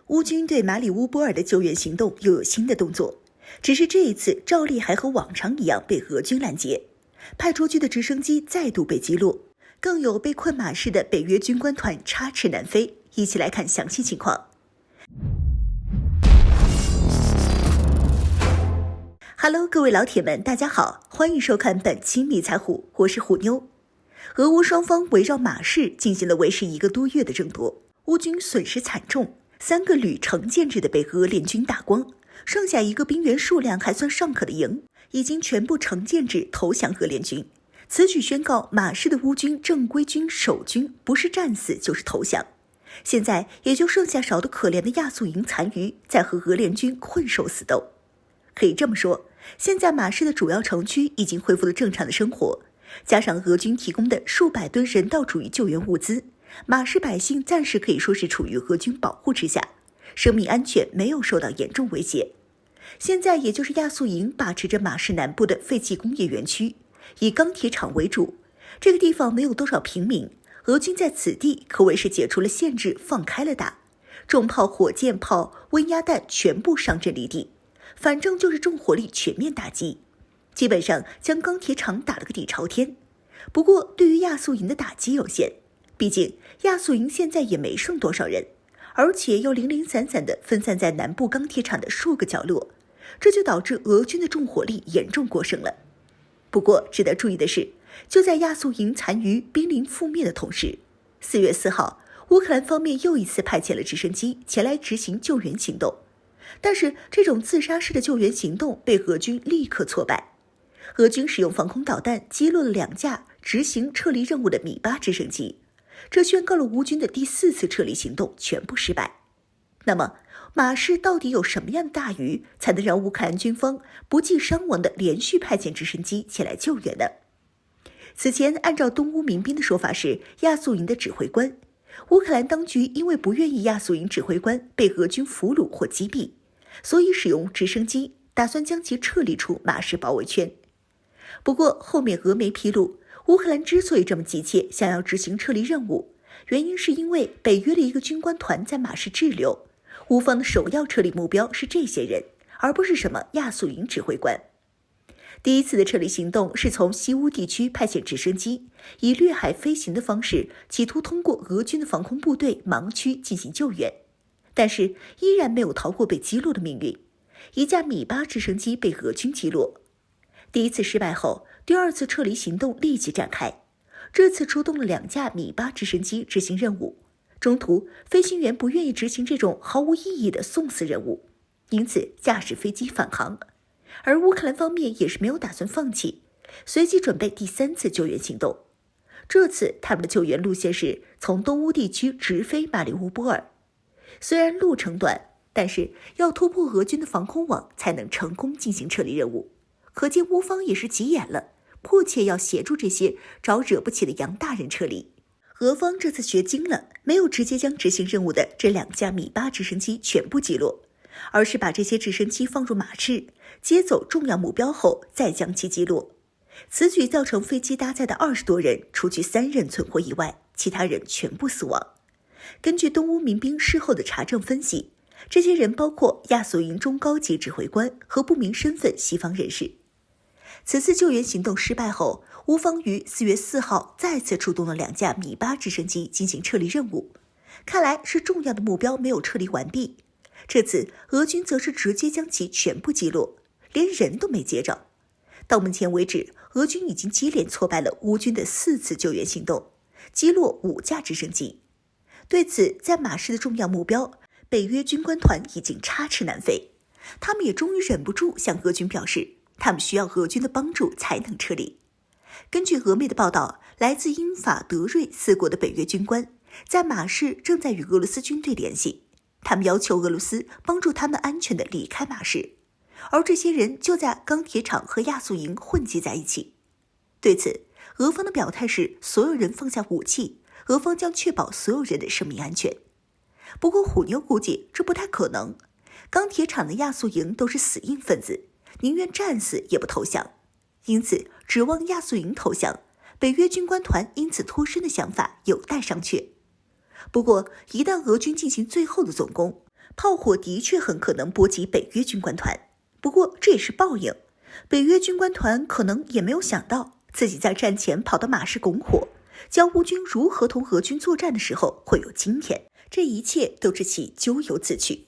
乌军对马里乌波尔的救援行动又有新的动作，只是这一次照例还和往常一样被俄军拦截，派出去的直升机再度被击落，更有被困马市的北约军官团插翅难飞。一起来看详细情况。Hello， 各位老铁们，大家好，欢迎收看本期迷彩虎，我是虎妞。俄乌双方围绕马市进行了为时1个多月的争夺，乌军损失惨重，3个旅成建制的被俄联军打光，剩下一个兵员数量还算尚可的营，已经全部成建制投降俄联军。此举宣告马市的乌军正规军守军不是战死就是投降。现在也就剩下少得可怜的亚速营残余在和俄联军困兽死斗。可以这么说，现在马市的主要城区已经恢复了正常的生活，加上俄军提供的数百吨人道主义救援物资，马市百姓暂时可以说是处于俄军保护之下，生命安全没有受到严重威胁。现在也就是亚速营把持着马市南部的废弃工业园区，以钢铁厂为主，这个地方没有多少平民，俄军在此地可谓是解除了限制，放开了打，重炮、火箭炮、温压弹全部上阵离地，反正就是重火力全面打击，基本上将钢铁厂打了个底朝天。不过对于亚速营的打击有限，毕竟亚速营现在也没剩多少人，而且又零零散散地分散在南部钢铁厂的数个角落，这就导致俄军的重火力严重过剩了。不过值得注意的是，就在亚速营残余濒临覆灭的同时，4月4号，乌克兰方面又一次派遣了直升机前来执行救援行动。但是这种自杀式的救援行动被俄军立刻挫败，俄军使用防空导弹击落了2架执行撤离任务的米8直升机，这宣告了乌军的第4次撤离行动全部失败。那么马市到底有什么样的大鱼，才能让乌克兰军方不计伤亡的连续派遣直升机前来救援呢？此前按照东乌民兵的说法是亚速营的指挥官，乌克兰当局因为不愿意亚速营指挥官被俄军俘虏或击毙，所以使用直升机打算将其撤离出马市包围圈。不过后面俄媒披露，乌克兰之所以这么急切想要执行撤离任务，原因是因为北约的一个军官团在马市滞留，乌方的首要撤离目标是这些人，而不是什么亚速营指挥官。第一次的撤离行动是从西乌地区派遣直升机，以掠海飞行的方式，企图通过俄军的防空部队盲区进行救援，但是依然没有逃过被击落的命运。1架米8直升机被俄军击落。第一次失败后，第2次撤离行动立即展开，这次出动了2架米8直升机执行任务。中途飞行员不愿意执行这种毫无意义的送死任务，因此驾驶飞机返航。而乌克兰方面也是没有打算放弃，随即准备第3次救援行动。这次他们的救援路线是从东乌地区直飞马里乌波尔，虽然路程短，但是要突破俄军的防空网才能成功进行撤离任务。可见乌方也是急眼了，迫切要协助这些找惹不起的洋大人撤离。俄方这次学精了，没有直接将执行任务的这2架米8直升机全部击落，而是把这些直升机放入马市，接走重要目标后再将其击落。此举造成飞机搭载的20多人，除去3人存活以外，其他人全部死亡。根据东乌民兵事后的查证分析，这些人包括亚速营中高级指挥官和不明身份西方人士。此次救援行动失败后，乌方于4月4号再次出动了2架米8直升机进行撤离任务，看来是重要的目标没有撤离完毕。这次俄军则是直接将其全部击落，连人都没接着。到目前为止，俄军已经接连挫败了乌军的4次救援行动，击落5架直升机。对此，在马市的重要目标，北约军官团已经插翅难飞，他们也终于忍不住向俄军表示，他们需要俄军的帮助才能撤离。根据俄媒的报道，来自英法德瑞4国的北约军官在马市正在与俄罗斯军队联系，他们要求俄罗斯帮助他们安全地离开马市，而这些人就在钢铁厂和亚速营混迹在一起。对此，俄方的表态是所有人放下武器，俄方将确保所有人的生命安全。不过虎妞估计这不太可能，钢铁厂的亚速营都是死硬分子，宁愿战死也不投降，因此指望亚速营投降，北约军官团因此脱身的想法有待商榷。不过一旦俄军进行最后的总攻，炮火的确很可能波及北约军官团，不过这也是报应。北约军官团可能也没有想到，自己在战前跑到马氏拱火，教乌军如何同俄军作战的时候会有今天。这一切都是其咎由自取。